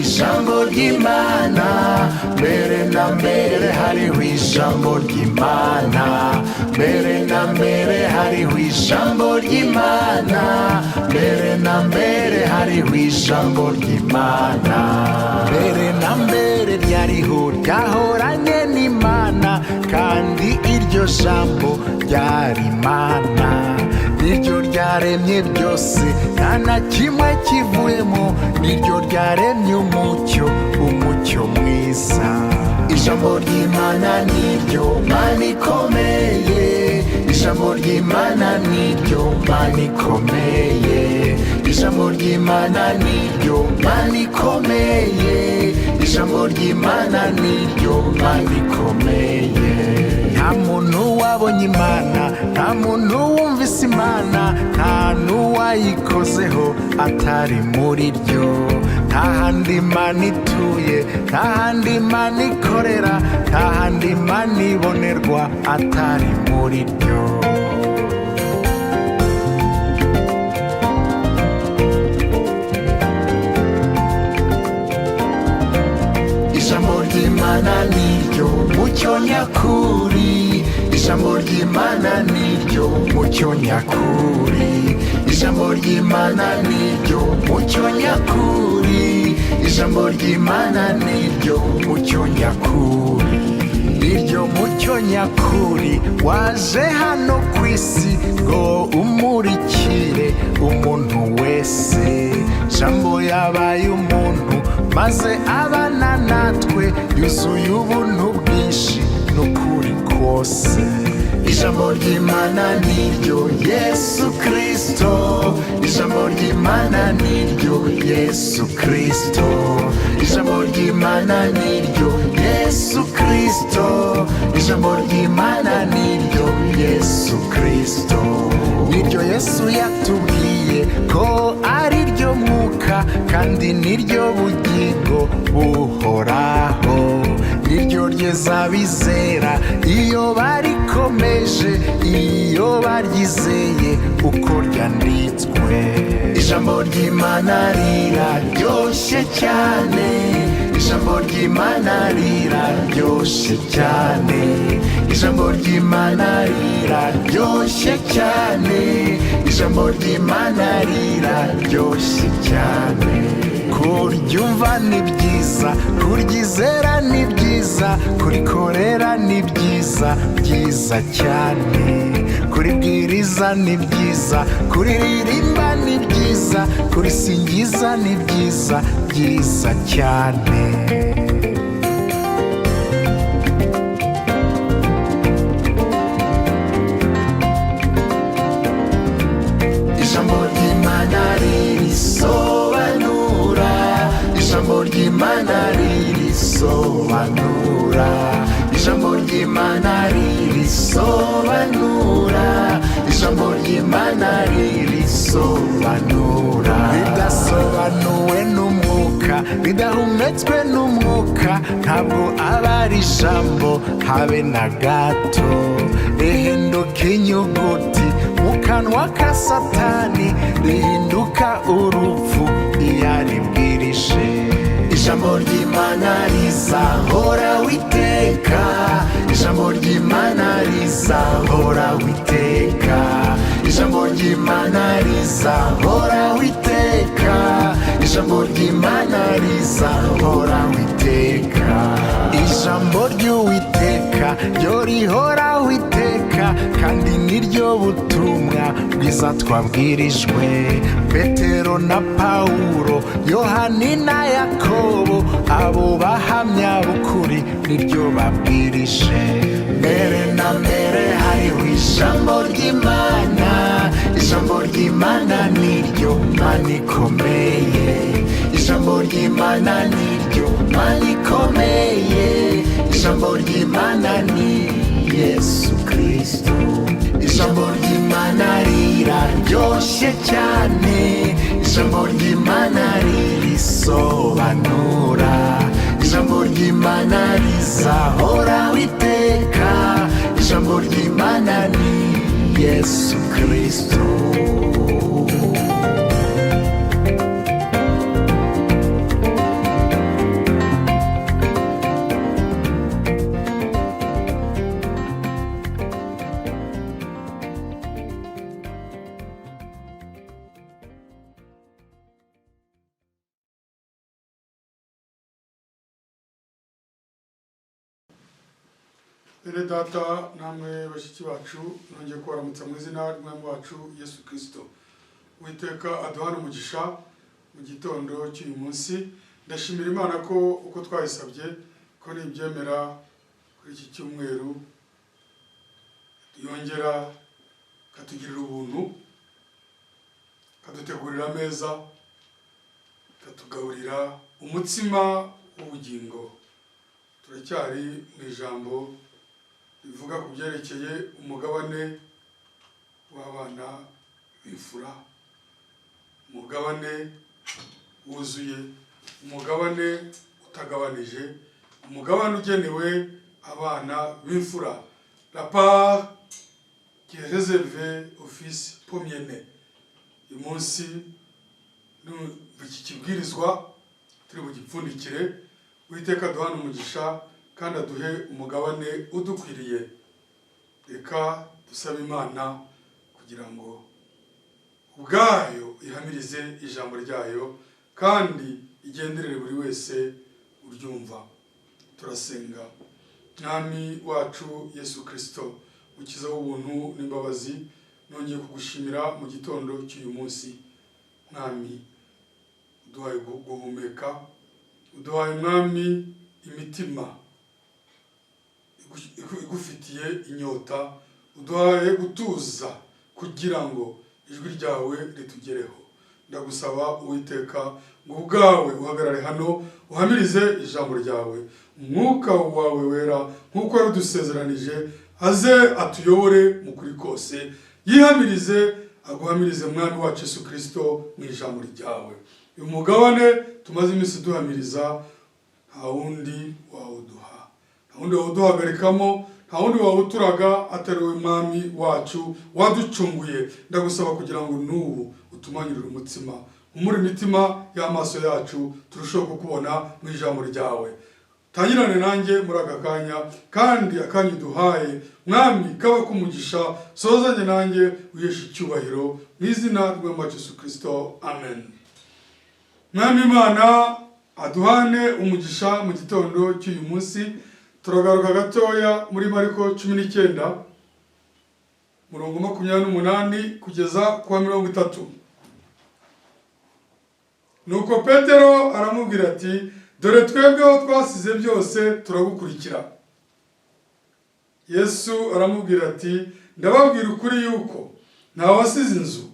ijambo ry'Imana, mbere na mbere hariho ijambo ry'Imana, mbere na mbere hariho ijambo ry'Imana, mbere na mbere hariho ijambo ry'Imana, mbere na mbere ryariho ryahoranye n'Imana, kandi iryo jambo ryari Imana, niryo ryaremye byose nta na kimwe kivuyemo, niryo ryaremye umucyo, umucyo mwiza. Ijambo ry'Imana niryo Mana ikomeye, ijambo ry'Imana niryo Mana ikomeye, ijambo ry'Imana niryo Mana ikomeye, ijambo ry'Imana niryo Mana ikomeye. Nta muntu wabonye Imana, nta muntu wumvise Imana, nta n'uwayikozeho atari muri ryo. Nta handi Imana ituye, nta handi Imana ikorera, nta handi Imana ibonerwa atari muri ryo. Ijambo ry'Imana niryo mucyo nyakuri, ijambo ry'Imana niryo mucyo nyakuri, ijambo ry'Imana niryo mucyo nyakuri, ijambo ry'Imana niryo mucyo nyakuri, niryo mucyo nyakuri waje hano ku isi ngo umurikire umuntu wese. Jambo yabaye umuntu maze abana natwe, yuzuye ubuntu bwinshi n'ukuri kose. Ijambo ry'Imana niryo Yesu Kristo, ijambo ry'Imana niryo Yesu Kristo, ijambo ry'Imana niryo Yesu Kristo, ijambo ry'Imana niryo Yesu Kristo. Niryo Yesu yatubwiye ko ari ryo mwuka kandi niryo bugingo buhoraho, niryo ryeza bizera iyo barikomeje, iyo baryizeye uko ryanditswe. Ijambo ry'Imana riraryoshye cyane, ijambo ry'Imana riraryoshye cyane, ijambo ry'Imana riraryoshye cyane, ijambo ry'Imana riraryoshye cyane. Kuryumva ni byiza, kuryizera ni byiza, kurikorera ni byiza, byiza cyane. Kuribwiriza ni byiza, kuriririmba ni byiza, kurisingiza ni byiza, byiza cyane. Ijambo ry'Imana ririsobanura, ijambo ry'Imana ririsobanura, ijambo ry'Imana ririsobanura, ijambo ry'Imana ririsobanura. Ridasobanuwe n'umwuka, ridahumetswe n'umwuka, ntabwo aba ari ijambo habe na gato. Rihinduka inyuguti mu kanwa ka Satani, rihinduka urupfu iyo aribwirije. Ijambo ry'Imana rizahora witeka, ijambo ry'Imana rizahora witeka, ijambo ry'Imana rizahora witeka, ijambo ry'Imana rizahora witeka. Ijambo ry'Uwiteka ryo rihoraho iteka, kandi niryo butumwa bwiza twabwirijwe. Petero na Pawulo, Yohani na Yakobo, abo bahamya b'ukuri niryo babwirije. Mbere na mbere hariho ijambo ry'Imana, ijambo ry'Imana niryo Mana ikomeye, ijambo ry'Imana niryo Mana ikomeye, ijambo ry'Imana ni Yesu Kristo. Ijambo ry'Imana riraryoshye cyane, ijambo ry'Imana ririsobanura, ijambo ry'Imana rizahoraho iteka, ijambo ry'Imana ni Yesu Kristo. Bene data namwe bashiki bacu nongeye kubaramutsa mu izina ry'Umwami wacu Yesu Kristo. Uwiteka aduhana umugisha mu gitondo cy'uyu munsi. Ndashimira Imana ko uko twayisabye ko nibyemera kuri iki cyumweru yongera katugirira ubuntu, kadutegurira ameza, katugaburira umutsima w'ubugingo. Turacyari mu ijambo bivuga ku byerekeye umugabane w'abana b'imfura, umugabane wuzuye, umugabane utagabanije, umugabane ugenewe abana b'imfura, la part qui est réservée aux fils premiers-nés. Uyu munsi iki kibwirizwa turi bugipfundikire. Uwiteka aduhana umugisha kandi aduhe umugabane udukwiriye. Reka dusabe Imana kugira ngo ubwayo ihamirize ijambo ryayo kandi igenderere buri wese uryumva. Turasenga. Mwami wacu Yesu Kristo, ukiza w'ubuntu n'imbabazi, nongeye kugushimira mu gitondo cy'uyu munsi. Mwami, uduhaye guhumeka, uduhaye Mwami imitima igufitiye inyota, uduhaye gutuza kugira ngo ijwi ryawe ritugereho. Ndagusaba Uwiteka ngo ubwawe uhagarare hano uhamirize ijambo ryawe. Umwuka wawe wera nk'uko yarudusezeranije aze atuyobore mu kuri kose, yihamirize aguhamirize Mwami wacu Yesu Kristo mu ijambo ryawe. Uyu mugabane tumaze iminsi duhamiriza nta wundi wawuduha, nta wundi wawuduhagarikamo, nta wundi wawuturaga atari we Mwami wacu waducunguye. Ndagusaba kugira ngo n'ubu utumanyurire umutima, umure imitima y'amaso yacu, turusheho kukubona mu ijambo ryawe. Tangirane nanjye muri aka kanya, kandi akanya uduhaye Mwami kaba kumugisha, sozanye nanjye uyeshe icyubahiro mu izina ry'Umwami wacu Yesu Kristo, amen. Mwami Imana aduhane umugisha mu gitondo cy'uyu munsi. Turagaruka gatoya muri Mariko 19 murongo 28 kugeza kwa 30. Nuko Petero aramubwira ati, dore twebweho twasize byose turagukurikira. Yesu aramubwira ati, ndababwira ukuri yuko nta wasize inzu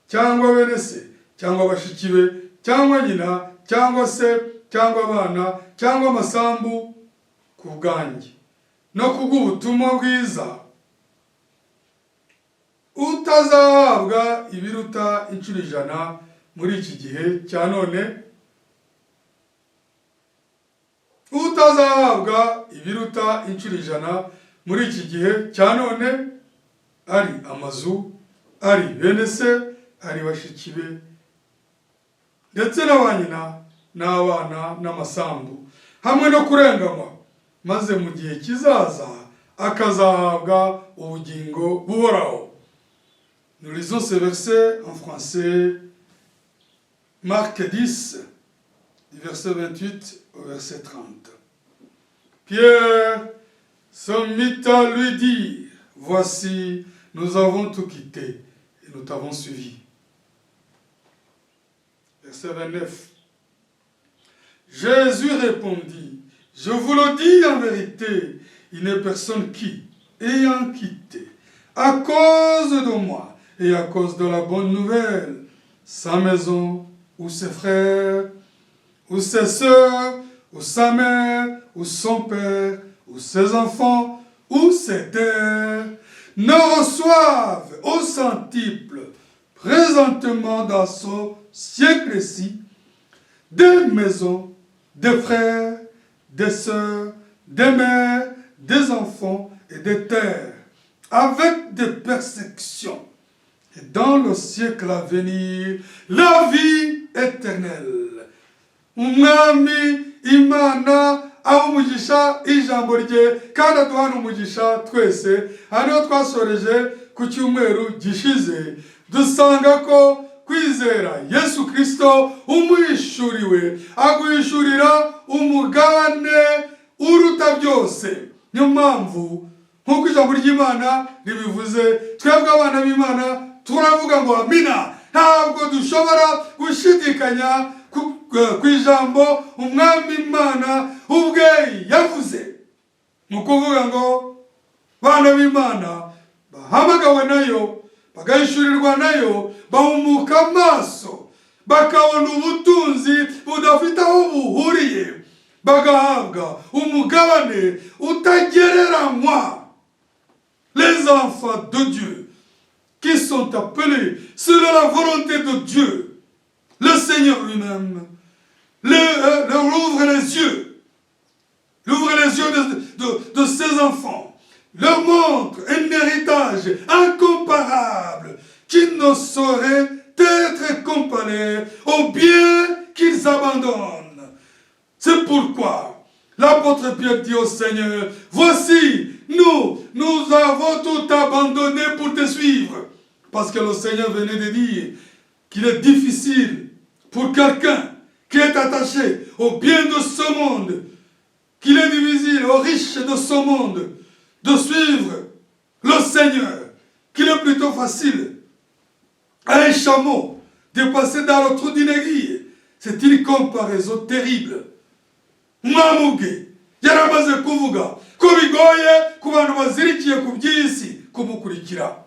cyangwa bene se cyangwa bashiki be cyangwa nyina cyangwa se cyangwa abana cyangwa amasambu ku bwanjye no kubw'ubutumwa bwiza utazahabwa ibiruta inshuro 100 muri iki gihe cya none, utazahabwa ibiruta inshuro 100 muri iki gihe cya none, ari amazu, ari bene se, ari bashiki be, ndetse n'abanyina n'abana n'amasambu, hamwe no kurenganywa, maze mu gihe kizaza akazahabwa ubugingo buhoraho. Nous lisons ce verset en français, Marc 10, du verset 28 au verset 30. Pierre se mit à lui dire, voici, nous avons tout quitté et nous t'avons suivi. Verset 29. Jésus répondit, je vous le dis en vérité, il n'est personne qui, ayant quitté, à cause de moi et à cause de la bonne nouvelle, sa maison, ou ses frères, ou ses sœurs, ou sa mère, ou son père, ou ses enfants, ou ses terres, ne reçoivent au centuple, présentement dans ce siècle-ci, des maisons, des frères, des sœurs, des mères, des enfants et des terres, avec des persécutions. Et dans le siècle à venir, la vie éternelle. Umwami Imana umugisha ijambo rye kandi aduhana umugisha twese. Hano twasoreje ku cyumweru gishize dusanga ko kwizera Yesu Kristo umwishuriwe aguhishurira umugabane uruta byose. Niyo mpamvu nk'uko ijambo ry'Imana ribivuze. Twebwe abana b'Imana turavuga ngo amina. Ntabwo dushobora gushidikanya ku ijambo umwami Imana ubwe yavuze. Mu kuvuga ngo bana b'Imana bahamagawe nayo, bagahishurirwa nayo, bahumuka amaso, bakabona ubutunzi budafite aho buhuriye, bagahabwa umugabane utagereranywa. Les enfants de Dieu qui sont appelés selon la volonté de Dieu, le Seigneur lui-même leur ouvre les yeux. Il ouvre les yeux de ses enfants, leur montre un héritage incomparable qui ne saurait être comparé au bien qu'ils abandonnent. C'est pourquoi l'apôtre Pierre dit au Seigneur, voici, nous avons tout abandonné pour te suivre. Parce que le Seigneur venait de dire qu'il est difficile pour quelqu'un qui est attaché au bien de ce monde, qu'il est difficile aux riches de ce monde de suivre le Seigneur, qu'il est plutôt facile à un chameau de passer dans le trou d'une aiguille. C'est une comparaison terrible. Mwamuge yaramaze kuvuga ko bigoye ku bantu bazirikiye ku by'isi kumukurikira.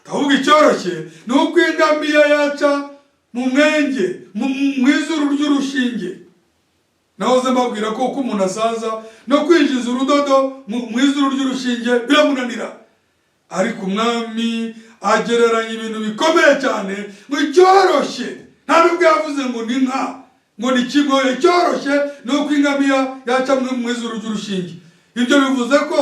Ahubwo icyoroshye ni uko ingamiya yaca mu mwenge, mu izuru ry'urushinge. Nahoze mbabwira ko uko umuntu asaza no kwinjiza urudodo mu izuru ry'urushinge biramunanira. Ariko umwami agereranya ibintu bikomeye cyane mu cyoroshye. Nta nubwo yavuze ngo ni nka, ngo ni kimwe. Cyoroshye ni uko ingamiya yaca mu izuru ry'urushinge. Ibyo bivuze ko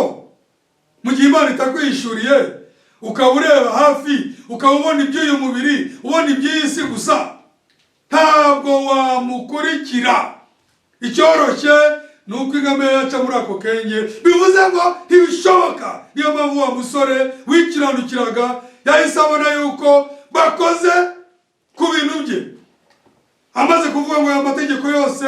mu gihe Imana itakwishuriye, ukaba ureba hafi, ukaba ubona iby'uyu mubiri, ubona iby'isi gusa, ntabwo wamukurikira. Icyoroshye ni uko ingamiya yaca muri ako kenge. Bivuze ngo ntibishoboka. Niyo mpamvu wa musore wikiranukiraga yahise abona yuko bakoze ku bintu bye. Amaze kuvuga ngo aya mategeko yose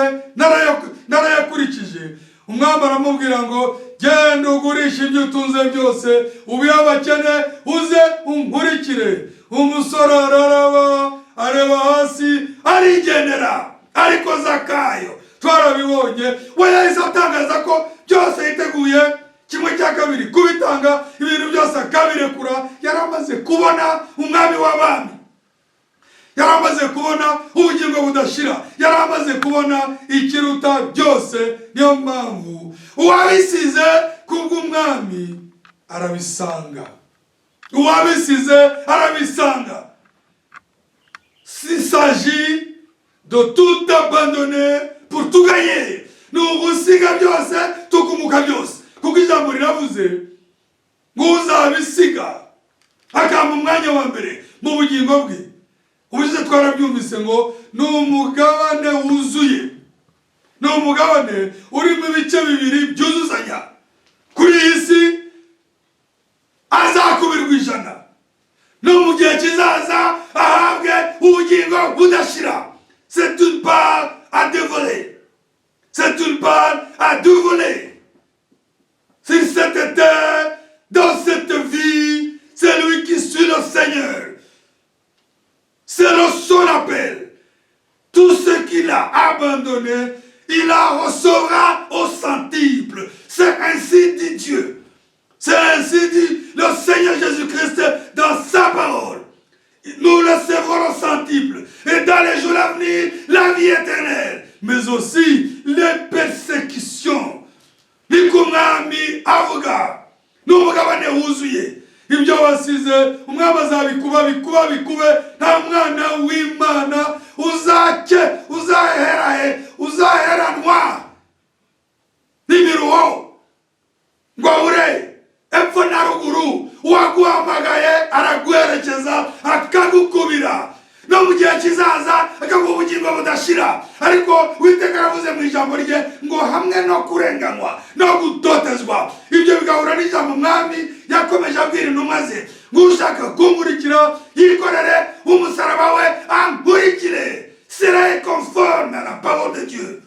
narayakurikije, umwami aramubwira ngo genda ugurisha ibyo utunze byose, ubihe abakene, uze unkurikire. Umusore araraba, areba hasi, arigendera. Ariko Zakayo twarabibonye, we yahise atangaza ko byose yiteguye kimwe cya kabiri kubitanga, ibintu byose akabirekura. Yaramaze kubona umwami w'abami, yaramaze kubona ubugingo budashira, yaramaze kubona ikiruta byose. Niyo mpamvu uwabisize kubw'umwami arabisanga, uwabisize arabisanga. S'il s'agit de tout abandonner pour tout gagner, ni ugusiga byose tukumuka byose. Kuko ijambo riravuze ngo uzabisiga akamba umwanya wa mbere mu bugingo bwe. Ubushize twarabyumvise ngo ni umugabane wuzuye, ni umugabane urimo ibice bibiri byuzuzanya. Kuri iyi si azakubirwa 100, no mu gihe kizaza ahabwe ubugingo budashira. C'est une part à dévorer, c'est une part à dévorer. Sur cette terre, dans cette vie, c'est lui qui suit le Seigneur. C'est le son appel. Tout ce qu'il a abandonné, il la recevra au centuple. C'est ainsi dit Dieu. C'est ainsi dit le Seigneur Jésus-Christ dans sa parole. Nous recevrons au centuple. Et dans les jours à venir, la vie éternelle. Mais aussi les persécutions. Nikumwami avuga. N'umugabane wuzuye. Ibyo wasize umwami azabikuba bikube. Nta mwana w'Imana uzaheranwa n'imiruho ngo ure epfo na ruguru. Uwaguhamagaye araguherekeza akagukubira, no mu gihe kizaza akaguha ubugingo budashira. Ariko Uwiteka yavuze mu ijambo rye ngo hamwe no kurenganywa no gutotezwa, ibyo bigahura n'ijambo umwami yakomeje abwira intumwa ze ngo ushaka kunkurikira yikorere umusaraba we ankurikire. Cela est conforme à la parole de Dieu.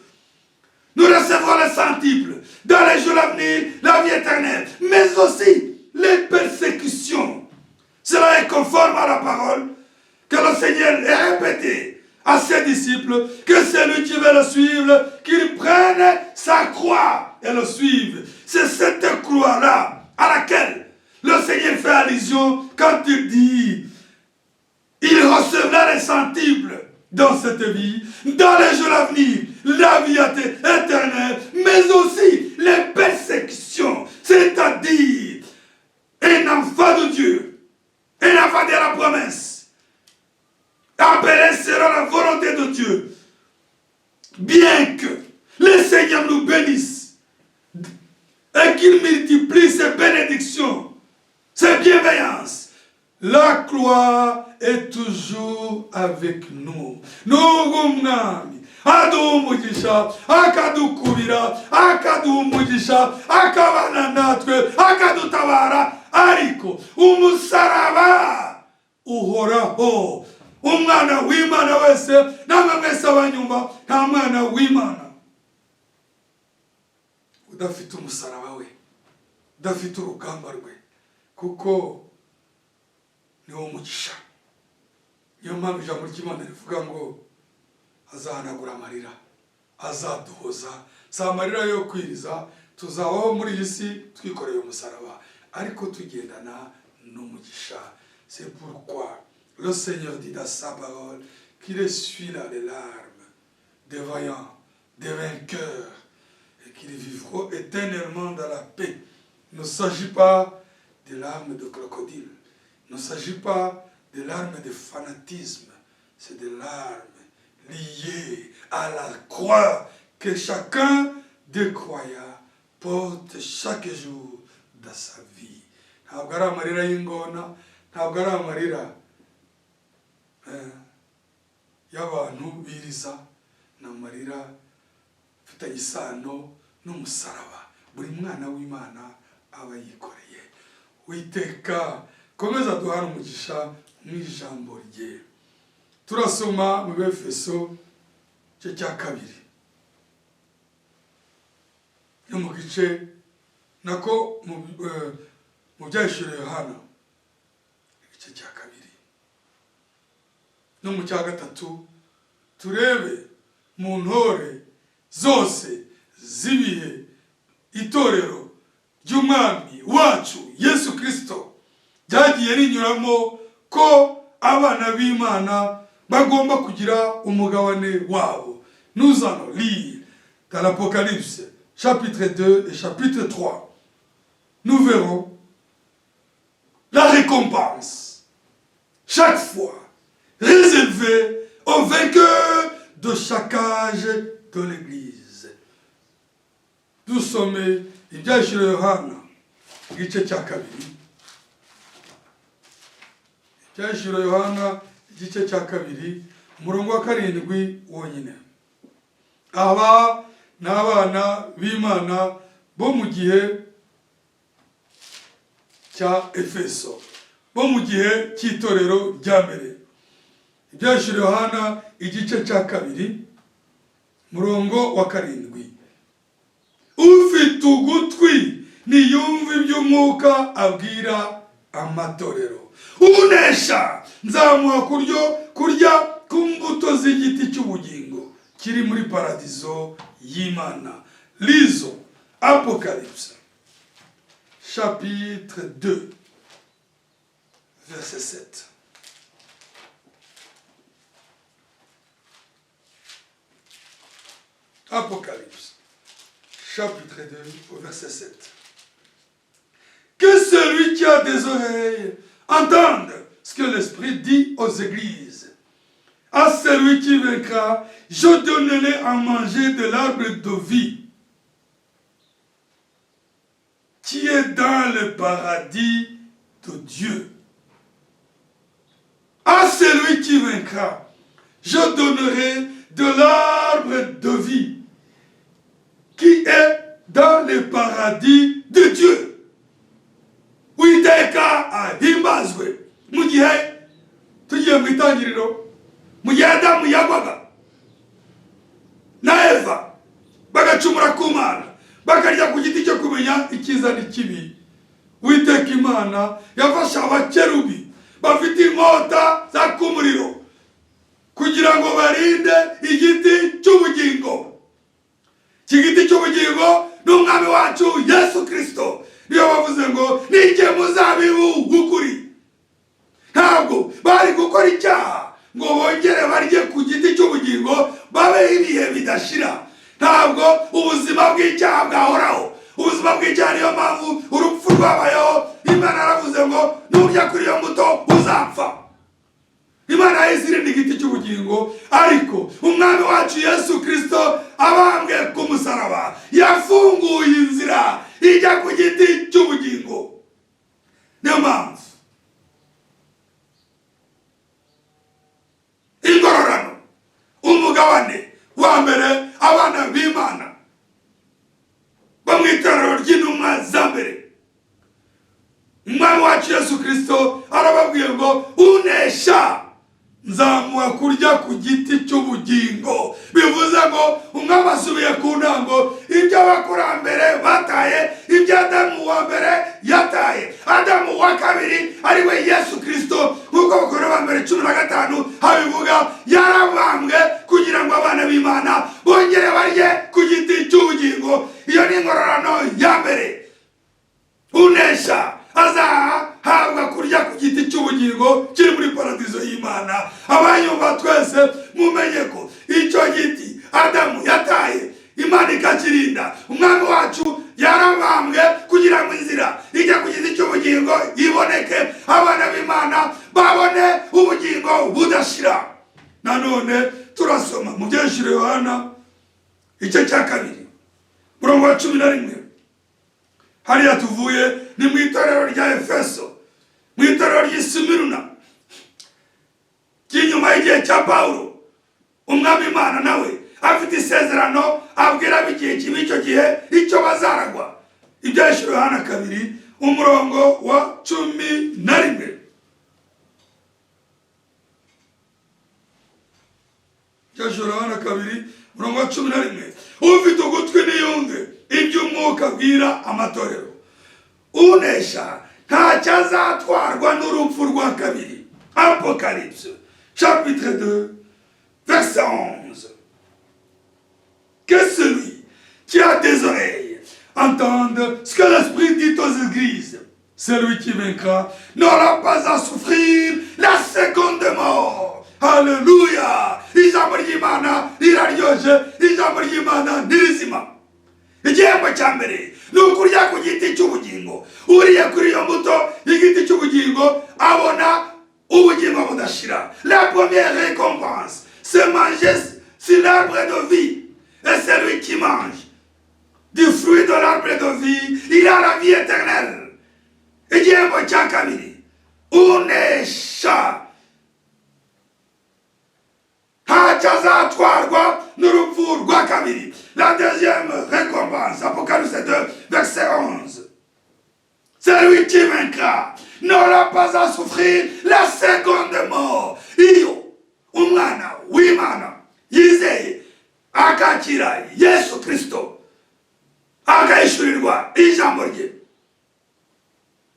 Nous recevrons le centuple. dans les jours à venir, la vie éternelle, mais aussi les persécutions. Cela est conforme à la parole que le Seigneur a répété à ses disciples, que celui qui veut le suivre, qu'il prenne sa croix et le suive. C'est cette croix-là à laquelle le Seigneur fait allusion quand il dit, il recevra les centiples dans cette vie, dans les jours à venir, la vie éternelle, mais aussi les persécutions, c'est-à-dire un enfant de Dieu, un enfant de la promesse, appelé selon la volonté de Dieu, bien que le Seigneur nous bénisse et qu'il multiplie ses bénédictions, ses bienveillances, la gloire est toujours avec nous. N'ugumwami adumugisha akadukubira akadumugisha akabana natwe akadutabara ariko umusaraba uhoraho. Umwana w'Imana wese namwe mwese abanyumva nta mwana w'Imana udafite umusaraba we, udafite urugamba rwe, kuko niwo mugisha. Niyo mpamvu ijambo ry'Imana rivuga ngo azahanagura amarira, azaduhoza. Si amarira yo kwiriza, tuzabaho muri iyi si twikoreye umusaraba ariko tugendana n'umugisha. C'est pourquoi le Seigneur dit dans sa parole qu'il essuie là les larmes des vaillants, des vainqueurs, et qu'ils vivront éternellement dans la paix. Il ne s'agit pas des larmes de crocodile. Il ne s'agit pas des larmes de fanatisme, c'est des larmes liées à la croix que chacun des croyants porte chaque jour dans sa vie. Ntabwo ari amarira y'ingona, ntabwo ari amarira y'abantu biriza, ni amarira afitanye isano n'umusaraba buri mwana w'Imana aba yikoreye. Uwiteka komeza duhana umugisha mu ijambo rye. Turasoma mu Efeso igice cya kabiri, no mu gice nako mu byahishuriwe Yohana igice cya kabiri no mu cya gatatu, turebe mu ntore zose z'ibihe itorero ry'umwami wacu Yesu Kristo ryagiye rinyuramo ko abana b'Imana bagomba kugira umugabane wabo. Nous allons lire dans l'Apocalypse chapitre 2 et chapitre 3. Nous verrons la récompense chaque fois réservée aux vainqueurs de chaque âge de l'Église. Dusome ibyahishuriwe Yohana igice cya kabiri. Ibyahishuriwe Yohana igice cya kabiri umurongo wa 7 wonyine. Aba n'abana b'Imana bo mu gihe cya Efeso, bo mu gihe cy'itorero rya mbere. Ibyahishuriwe Yohana igice cya kabiri umurongo wa 7. Ufite ugutwi niyumve iby'umwuka abwira amatorero. Unesha nzamuha kurya ku mbuto z'igiti cy'ubugingo kiri muri paradizo y'Imana. Lisons Apocalypse chapitre 2 verset 7. Apocalypse chapitre 2 au verset 7. Que celui qui a des oreilles entende ce que l'Esprit dit aux églises. À celui qui vaincra, je donnerai à manger de l'arbre de vie qui est dans le paradis de Dieu. À celui qui vaincra, je donnerai de l'arbre de vie qui est dans le paradis de Dieu. Uiteka ahimbazwe mu gihe tugiye mu itangiriro, mu gihe Adamu yagwaga na Eva bagacumura ku Mana, bakarya ku giti cyo kumenya icyiza n'ikibi. Uwiteka Imana yafashe abakerubi bafite inkota zaka umuriro kugira ngo barinde igiti cy'ubugingo. Iki giti cy'ubugingo ni umwami wacu Yesu Kristo. Niyo bavuze ngo nijye muzabibu w'ukuri. Ntabwo bari gukora icyaha ngo bongere barye ku giti cy'ubugingo babe ibihe bidashira. Ntabwo ubuzima bw'icyaha bwahoraho. Ubuzima bw'icyaha niyo mpamvu urupfu rwabayeho. Imana yaravuze ngo nurya kuri iyo mbuto uzapfa. Imana yahise irinda igiti cy'ubugingo, ariko umwami wacu Yesu Kristo abambwe ku musaraba yafunguye inzira ijya ku giti cy'ubugingo. Niyo mpamvu ingororano, umugabane wa mbere abana b'Imana bo mu itorero ry'intumwa za mbere, umwami wacu Yesu Kristo arababwiye ngo unesha nzamuha kurya ku giti cy'ubugingo. Bivuze ngo umwami asubiye ku ntango ibyo abakurambere bataye, ibyo Adamu wa mbere yataye. Adamu wa kabiri ari we Yesu Kristo, nk'uko Abakorintho ba mbere 15 habivuga, yarabambwe kugira ngo abana b'Imana bongere barye ku giti cy'ubugingo. Iyo ni ingororano ya mbere. Unesha azahabwa kurya ku giti cy'ubugingo kiri muri paradizo y'Imana. Abanyumva twese mumenye ko icyo giti Adamu yataye, Imana ikakirinda. Umwami wacu yarabambwe kugira ngo inzira ijya ku giti cy'ubugingo iboneke, abana b'Imana babone ubugingo budashira. Nanone turasoma mu byeshuro Yohana igice cya 2 murongo wa 11. Hariya tuvuye ni mu itorero rya Efeso, mu itorero ry'Isimiruna, ry'inyuma y'igihe cya Pawulo. Umwami Imana nawe afite isezerano abwira b'igihe kibi icyo gihe icyo bazaragwa. Ibyeshuro Yohana 2 umurongo wa 11. Ibyeshuro Yohana 2 umurongo wa 11. Ufite ugutwi niyumve iby'umwuka abwira amatorero. Unesha ntacyo azatwarwa n'urupfu rwa kabiri. Apocalypse chapitre 2 verset 11. Que celui qui a des oreilles entende ce que l'Esprit dit aux églises. Celui qui vaincra n'aura pas à souffrir la seconde mort. Alléluia. Ijambo ry'Imana riraryoje, ijambo ry'Imana nirizima. Igihembo cya mbere ni ukurya ku giti cy'ubugingo. Uriye kuri iyo mbuto y'igiti cy'ubugingo abona ubugingo budashira. La première récompense, c'est manger sur l'arbre de vie. Et celui qui mange du fruit de l'arbre de vie, il a la vie éternelle. Igihembo cya kabiri, unesha ntacyo azatwarwa n'urupfu rwa kabiri. La deuxième récompense, Apocalypse 2, verset 11. Celui qui vaincra n'aura pas à souffrir la seconde mort. Iyo umwana w'Imana yizeye akakira Yesu Kristo, akahishurirwa ijambo rye,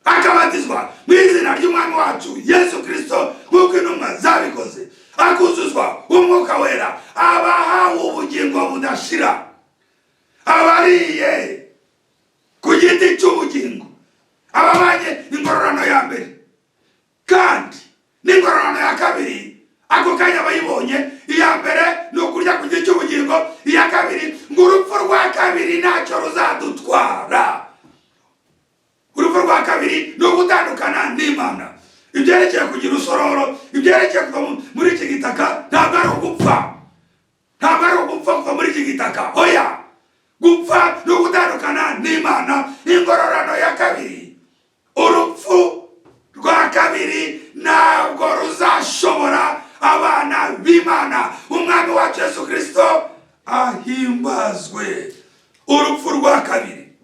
akabatizwa mu izina ry'umwami wacu Yesu Kristo nk'uko intumwa zabikoze, akuzuzwa umwuka wera, abahawe ubugingo budashira. Abariye ku giti cy'ubugingo ababanye ingororano ya mbere, kandi n'ingororano ya kabiri ako kanya bayibonye. Iya mbere ni ukurya ku giti cy'ubugingo, iya kabiri ngo urupfu rwa kabiri ntacyo ruzadutwara. Urupfu rwa kabiri ni ugutandukana n'Imana. Ibyerekeye kugira usororo, ibyerekeye kuva muri iki gitaka, ntabwo ari ugupfa. Ntabwo ari ugupfa kuva muri iki gitaka. Oya, gupfa ni ugutandukana n'Imana. Ingororano ya kabiri, urupfu rwa kabiri ntabwo ruzashobora abana b'Imana. Umwami wacu Yesu Kristo ahimbazwe. Urupfu rwa kabiri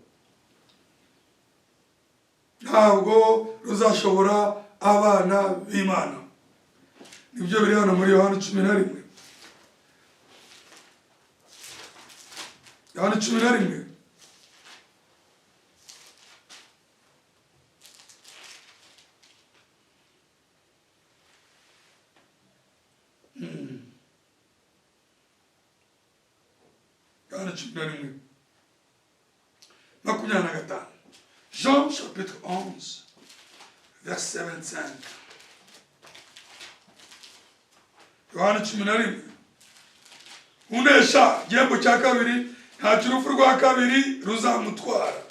ntabwo ruzashobora abana b'Imana. Nibyo biri hano muri Yohana 11. Yohana 11 Yohana 11 makumyabiri na gatanu. Jean chapitre 11 verset 25. Yohana 11 unesha igihembo cya kabiri nta urupfu rwa kabiri ruzamutwara.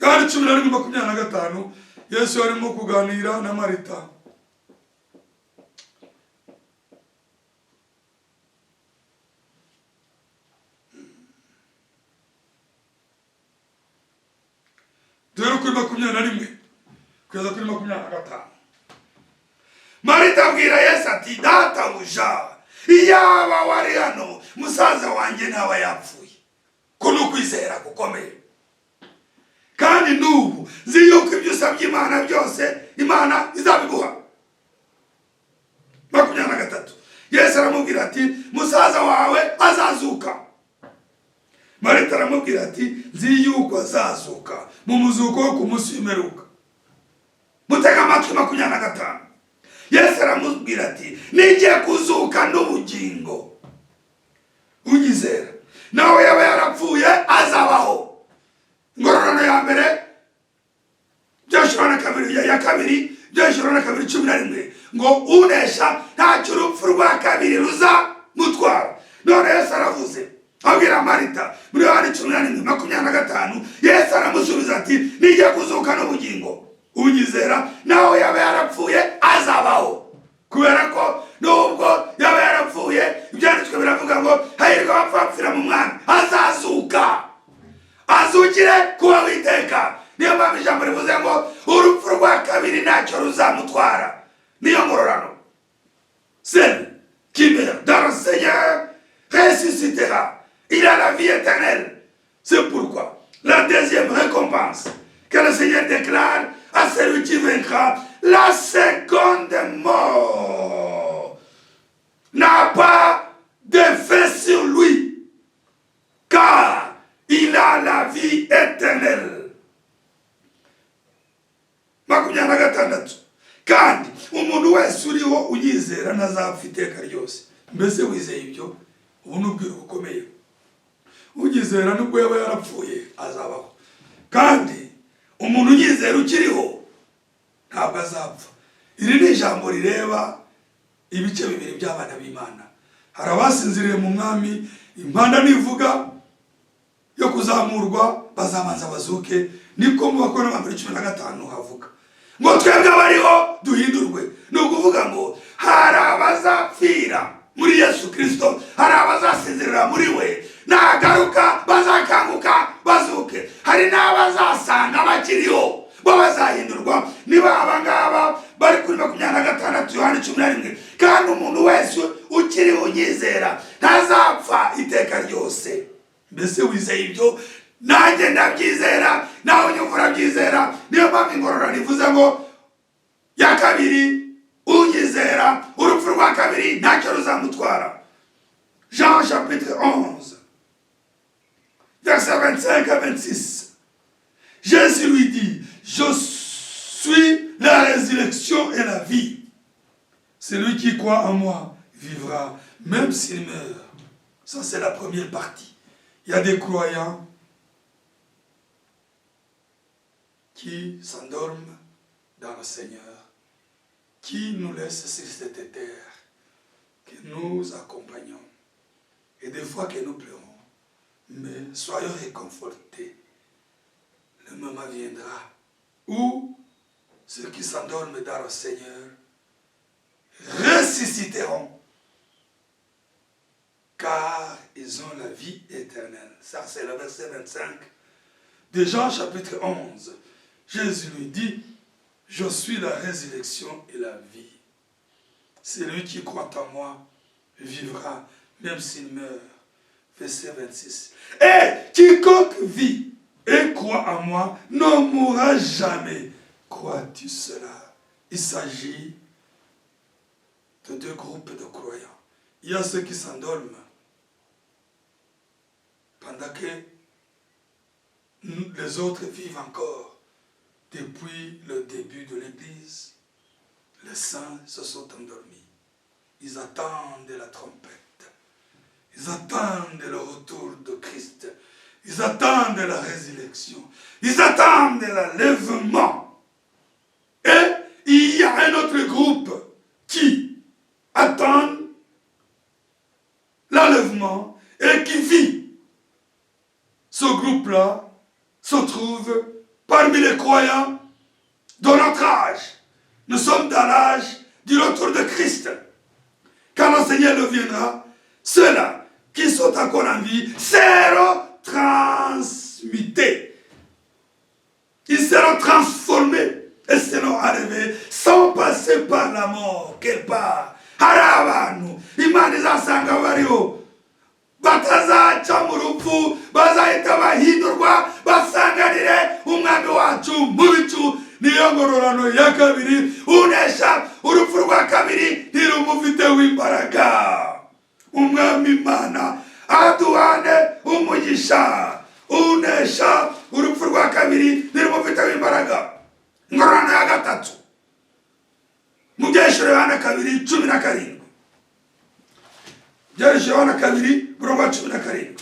Yohana 11 makumyabiri na gatanu. Yesu arimo kuganira na Marita. Dore kuri 21 kugeza kuri 25. Marita abwira Yesu ati databuja iyaba wari hano musaza wanjye ntaba yapfuye. Ko nukwizera gukomeye. Kandi n'ubu nzi yuko ibyo usabye Imana byose Imana izabiguha. 23. Yesu aramubwira ati musaza wawe azazuka. Marita aramubwira ati nzi yuko azazuka mu muzuko wo ku munsi w'imperuka. Mutega amatwi 25. Yesu aramubwira ati nigiye kuzuka n'ubugingo. Unyizera nawe yaba yarapfuye azabaho. Ngororano ya mbere Joshua ya kabiri Joshua 11 ngo unesha ntacyo urupfu rwa kabiri ruza mutwara. None Yesu aravuze abwira Marita muri Yohana 11:25. Yesu aramusubiza ati nigiye kuzuka n'ubugingo. Unyizera nawe yaba yarapfuye azabaho. Kubera ko nubwo yaba yarapfuye ibyanditswe biravuga ngo hahirwa abapfapfira mu mwami azazuka. Azukire kuba witeka. Niyo mpamvu ijambo rivuze ngo urupfu rwa kabiri ntacyo ruzamutwara. Niyo ngororano. Celle qui meurt dans le Seigneur ressuscitera. Il a la vie éternelle. C'est pourquoi la deuxième récompense que le Seigneur déclare à celui qui vaincra la seconde mort n'a pas d'effet sur lui, car il a la vie éternelle. 26. Kandi umuntu wese uriho uyizera ntazapfa iteka ryose. Mbese wizeye ibyo ubu n'ubwira bukomeye. Uyizera nubwo yaba yarapfuye azabaho. Kandi umuntu uyizera ukiriho ntabwo azapfa. Iri ni ijambo rireba ibice bibiri by'abana b'Imana. Hari abasinziriye mu mwami, impanda nivuga yo kuzamurwa bazamanza bazuke. Niko mu Bakora 15 havuga ngo twebwe abariho duhindurwe. Ni ukuvuga ngo hari abazapfira muri Yesu Kristo, hari abazasinzirira muri we, nagaruka bazakanguka bazuke. Hari n'abazasanga bakiriho bo bazahindurwa. Niba abangaba bari kuri 26 Yohana 11. Kandi umuntu wese ukiri unyizera ntazapfa iteka ryose. Mbese wizeye ibyo? Nanjye ndabyizera, nawe unyumva byizera. Niyo mpamvu ingororano ivuze ngo ya kabiri unyizera urupfu rwa kabiri ntacyo ruzamutwara. Jean chapitre 11 verset 25 à 26. Jésus lui dit, je suis la résurrection et la vie. Celui qui croit en moi vivra même s'il meurt. Ça c'est la première partie. Il y a des croyants qui s'endorment dans le Seigneur, qui nous laissent sur cette terre, que nous accompagnons, et des fois que nous pleurons. Mais soyons réconfortés. Le moment viendra où ceux qui s'endorment dans le Seigneur ressusciteront, car ils ont la vie éternelle. Ça, c'est le verset 25 de Jean chapitre 11. Jésus lui dit, je suis la résurrection et la vie. Celui qui croit en moi vivra, même s'il meurt. Verset 26. Et quiconque vit et croit en moi ne mourra jamais. Crois-tu cela? Il s'agit de deux groupes de croyants. Il y a ceux qui s'endorment pendant que les autres vivent encore. Depuis le début de l'Église, les saints se sont endormis. ils attendent la trompette. Ils attendent le retour de Christ. Ils attendent la résurrection. Ils attendent l'enlèvement. Et il y a un autre groupe qui attend l'enlèvement et qui vit. Ce groupe-là se trouve parmi les croyants de notre âge. Nous sommes dans l'âge du retour de Christ. Quand le Seigneur viendra, ceux-là qui sont encore en vie seront transmutés. Ils seront transformés et seront arrivés sans passer par la mort. Quelque part. Harabanu, imani zasanga bariho. Batazaca mu rupfu, bazahita bahindurwa, basanganire umwami wacu mu bicu. Niyo ngororano ya kabiri, unesha urupfu rwa kabiri ntirumufite w'imbaraga. Umwami Imana aduhane umugisha. Unesha urupfu rwa kabiri ntirumufite w'imbaraga. Ngororano ya gatatu, mu byeshuro Yohana kabiri 17. Byeshuro Yohana kabiri murongo wa 17.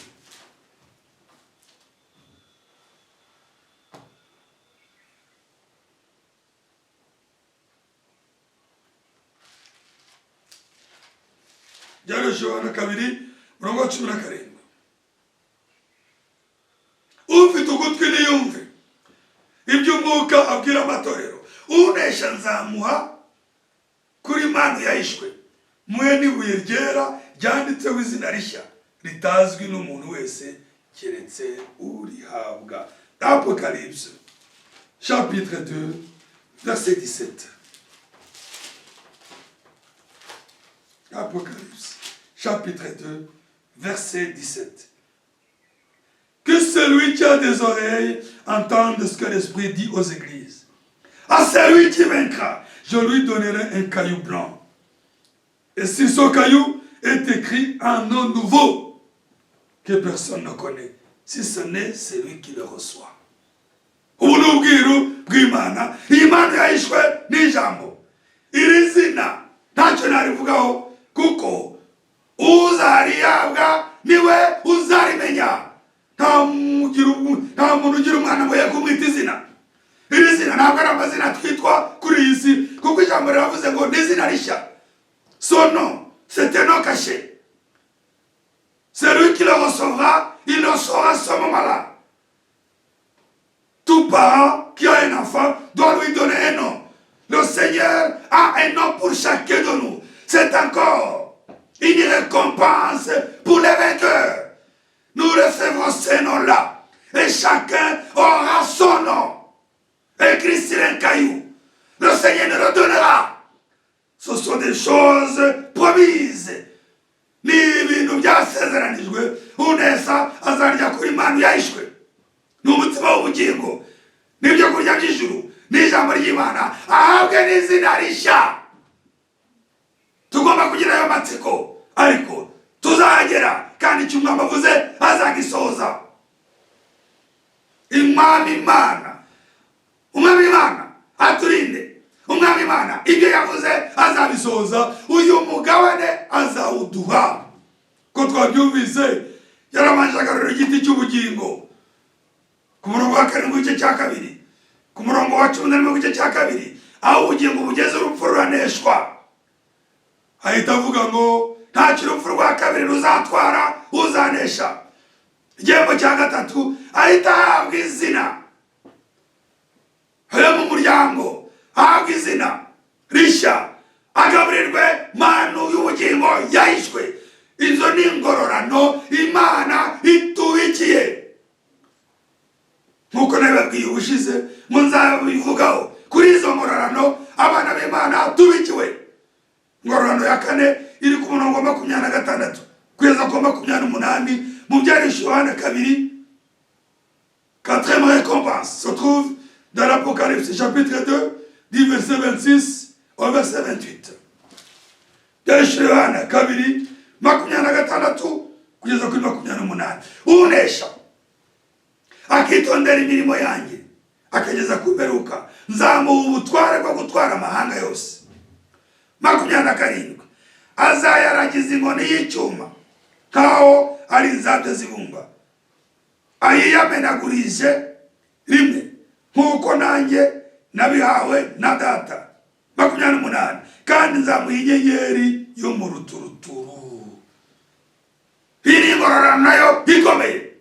Byeshuro Yohana kabiri murongo wa 17. Ufite ugutwi niyumve ibyo umwuka abwira amatorero. Unesha nzamuha kuri manu yahishwe mwe n'ibuye ryera ryanditseho izina rishya ritazwi n'umuntu wese keretse urihabwa. Apocalypse chapitre 2 verset 17. Apocalypse chapitre 2 verset 17. Que celui qui a des oreilles entende ce que l'Esprit dit aux églises. À celui qui vaincra, je lui donnerai un caillou blanc. Et si ce caillou est écrit un nom nouveau que personne ne connaît, si ce n'est celui qui le reçoit. Ubunubwiru bw'Imana, Imana yahishwe n'ijambo. Iri zina ntacyo narivugaho kuko uzarihabwa niwe uzarimenya. Nta muntu ugira umwana ngo yakumwita izina. Iri zina ntabwo ari amazina twitwa kuri iyi si, kuko ijambo riravuze ngo ni izina rishya. Son nom, c'est un nom caché. Celui qui le recevra, il le saura à ce moment-là. Tout parent qui a un enfant doit lui donner un nom. Le Seigneur a un nom pour chacun de nous. C'est encore une récompense pour les vainqueurs. Nous recevrons ce nom-là. Et chacun aura son nom. Écrit sur un caillou. Le Seigneur nous le donnera. Ce sont des choses promises. Ni ibintu byasezeranijwe. Unesa azarya kuri manu yahishwe. N'umutima w'ubugingo. N'ibyo kurya by'ijuru. N'ijambo ry'Imana. Ahabwe n'izina rishya. Tugomba kugira ayo matsiko. Ariko tuzagera kandi icyo umwami avuze azagisohoza. Umwami Imana aturinde. Umwami Imana ibyo yavuze azabisohoza. Uyu mugabane azawuduha. Ko twabyumvise yaramanje agarura igiti cy'ubugingo ku murongo wa 7 w'igice cya 2, ku murongo wa 11 w'igice cya 2, aho ubugingo bugeze urupfu ruraneshwa. Ahita avuga ngo nta urupfu rwa kabiri ruzatwara uzanesha. Igihembo cya 3 ahita ahabwa izina. Haya mu muryango ahabwa izina rishya, agaburirwe manu y'ubugingo yahishwe. Izo ni ingororano Imana itubikiye. Nkuko nabibabwiye ubushize, munzabivugaho kuri izo ngororano abana b'Imana tubikiwe. Ngororano ya 4 iri ku murongo wa 26 kugeza ku 28 mu byanditswe Yohana 2. Quatrième récompense se trouve dans l'Apocalypse chapitre 2 du verset 26 au verset 28. Byanditswe Yohana 2 26 kugeza kuri 28. Unesha akitondera imirimo yanjye akageza kuberuka, nzamuha ubutware bwo gutwara amahanga yose. 27. azayaragiza inkoni y'icyuma nkaho ari inzabya zibumba, ayiyamenagurije rimwe nk'uko nanjye nabihawe na data. 28. Kandi nzamuha inyenyeri yo mu ruturuturu. Iri ingororano nayo ikomeye,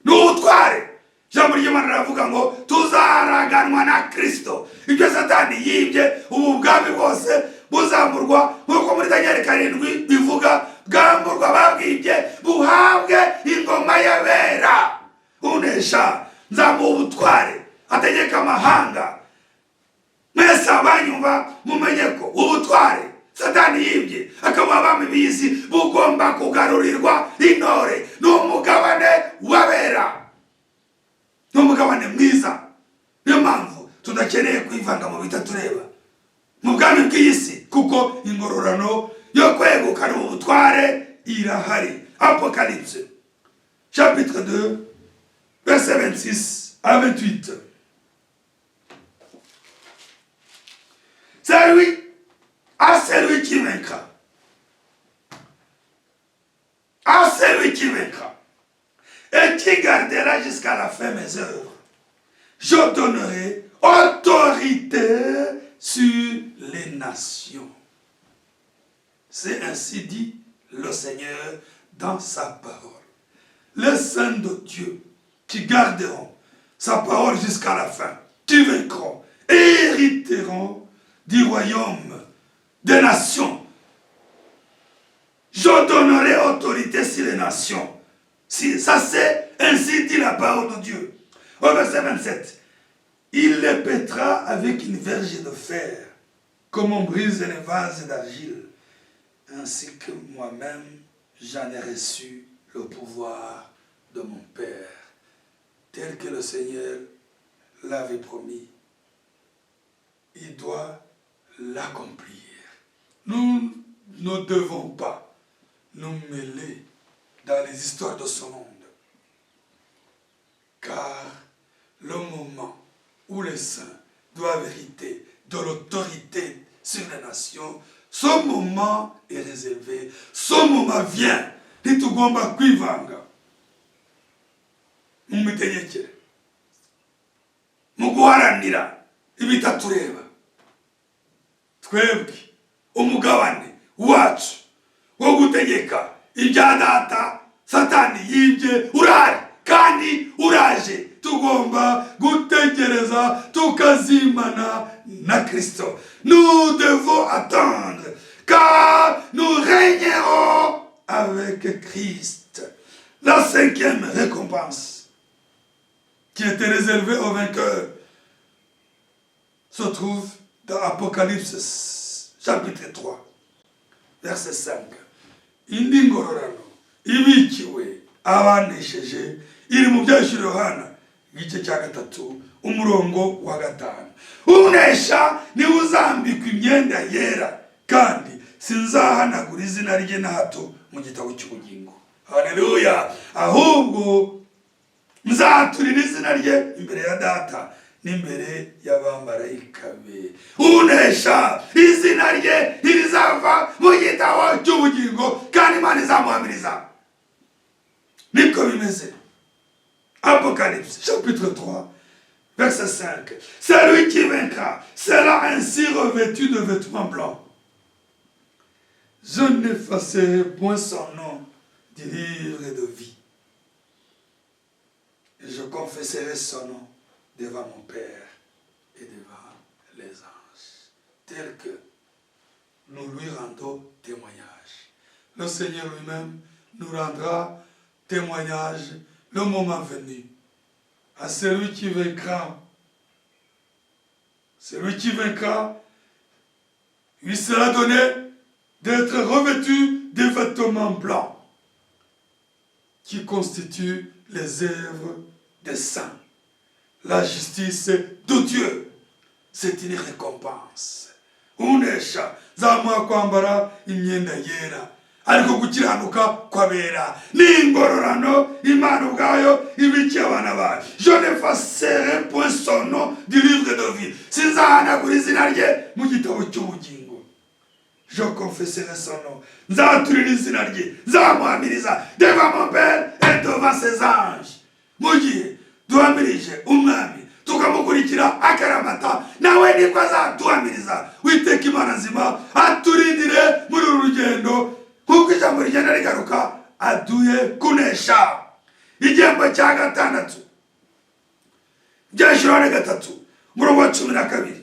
ni ubutware. Ijambo ry'Imana riravuga ngo tuzaraganwa na Kristo. Ibyo Satani yibye ubu bwami bwose buzamurwa, nk'uko muri Daniel 7 bivuga, bwamburwa babwibye buhabwe ingoma y'abera. Unesha nzamuha ubutware, ategeka amahanga. Mwese abanyumva mumenye ko ubutware Satani yibye akabuha abami b'isi bugomba kugarurirwa intore. Ni umugabane w'abera, ni umugabane mwiza. Niyo mpamvu tudakeneye kwivanga mu bitatureba mu bwami bw'isi, kuko ingororano yo kwegukana ubutware irahari. Apocalypse chapitre 2 verset 26 à 28. Celui qui vaincra, à celui qui vaincra et qui gardera jusqu'à la fin mes œuvres, je donnerai autorité sur les nations. C'est ainsi dit le Seigneur dans sa parole. Les saints de Dieu qui garderont sa parole jusqu'à la fin, qui vaincront et hériteront du royaume des nations. Je donnerai autorité sur les nations. Si, ça c'est ainsi dit la parole de Dieu. Au verset 27, il les pètera avec une verge de fer, comme on brise les vases d'argile, ainsi que moi-même j'en ai reçu le pouvoir de mon Père, tel que le Seigneur l'avait promis. Il doit l'accomplir. Nous ne devons pas nous mêler dans les histoires de ce monde, car le moment où les saints doivent hériter de l'autorité sur les nations, ce moment est réservé, ce moment vient. Nitugomba kwivanga mu mitegekere, mu guharanira ibitatureba. Twebwe umugabane wacu wo gutegeka ibya data Satani yibye urari kandi uraje. Tugomba gutegereza tukazimana na Kristo. Nous devons attendre, car nous régnerons avec Christ. La 5e récompense qui était réservée aux vainqueurs se trouve dans Apocalypse chapitre 3 verset 5. Indi ngororano ibikiwe abanesheje iri mu byashuri Yohana igice cya 3 umurongo wa 5. Unesha ni uzambikwa imyenda yera, kandi sinzahanagura izina rye na hato mu gitabo cy'ubugingo. Haleluya! Ahubwo nzaturira izina rye imbere ya data n'imbere y'abamarayika be. Unesha izina rye ntirizava mu gitabo cy'ubugingo, kandi Imana izamuhamiriza. Niko bimeze. Apocalypse chapitre 3 verset 5. Celui qui vaincra sera ainsi revêtu de vêtements blancs. Je n'effacerai point son nom du livre de vie, et je confesserai son nom devant mon Père et devant les anges, tel que nous lui rendons témoignage. Le Seigneur lui-même nous rendra témoignage le moment venu. À celui qui vaincra, lui sera donné d'être revêtu des vêtements blancs qui constituent les œuvres des saints. La justice de Dieu, c'est une récompense. Unesha zamuha kwambara imyenda yera, ariko gukiranuka kwabera ni ingororano Imana ubwayo ibikiye abana bayo. Je n'effacerai point son nom du livre de vie. Sinzahanagura izina rye mu gitabo cy'ubugingo. je confesserai son nom. Nzaturira izina rye, nzamuhamiriza devant mon Père et devant ses anges. Mu gihe duhamirije umwami tukamukurikira akaramata, nawe niko azatuhamiriza. Uwiteka Imana nzima aturindire muri uru rugendo, kuko ijambo rigenda rigaruka, aduye kunesha. Igihembo cya gatandatu by'Yohana 3:12.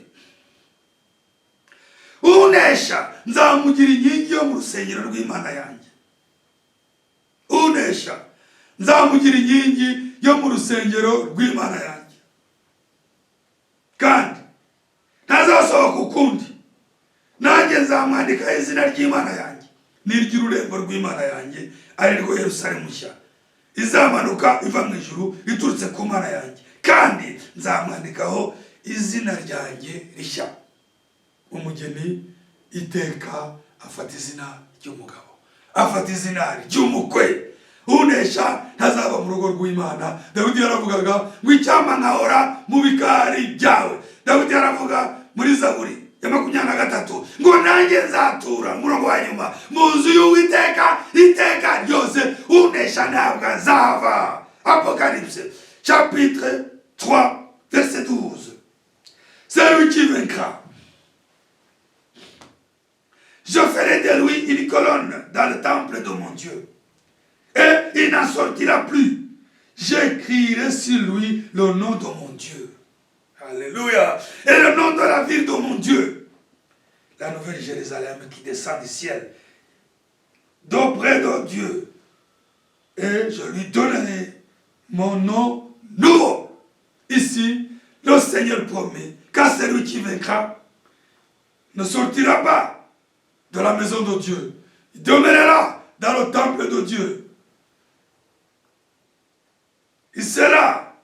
Unesha nzamugira inkingi yo mu rusengero rw'Imana yanjye. Unesha nzamugira inkingi yo mu rusengero rw'Imana yanjye, kandi ntazasohoka ukundi. Nanjye nzamwandikaho izina ry'Imana yanjye n'iry'ururembo rw'Imana yanjye, ari rwo Yerusalemu nshya izamanuka iva mu ijuru iturutse ku Mana yanjye, kandi nzamwandikaho izina ryanjye rishya. Umugeni iteka afata izina ry'umugabo, afata izina ry'umukwe. Unesha ntazaba mu rugo rw'Imana. Dawidi yaravugaga ngo icyampa nkahora mu bikari byawe. Dawidi yaravuga muri Zaburi ya 23 ngo nanjye nzatura, murongo wa nyuma, mu nzu y'Uwiteka iteka ryose. Unesha ntabwo azava. Apocalypse chapitre 3 verset 12. Celui qui vaincra, je ferai de lui une colonne dans le temple de mon Dieu, et il n'en sortira plus. J'écrirai sur lui le nom de mon Dieu. Alléluia. Et le nom de la ville de mon Dieu, la nouvelle Jérusalem qui descend du ciel, d'auprès de Dieu. Et je lui donnerai mon nom nouveau. Ici, le Seigneur promet qu'à celui qui vaincra ne sortira pas de la maison de Dieu. Il demeurera dans le temple de Dieu. Il sera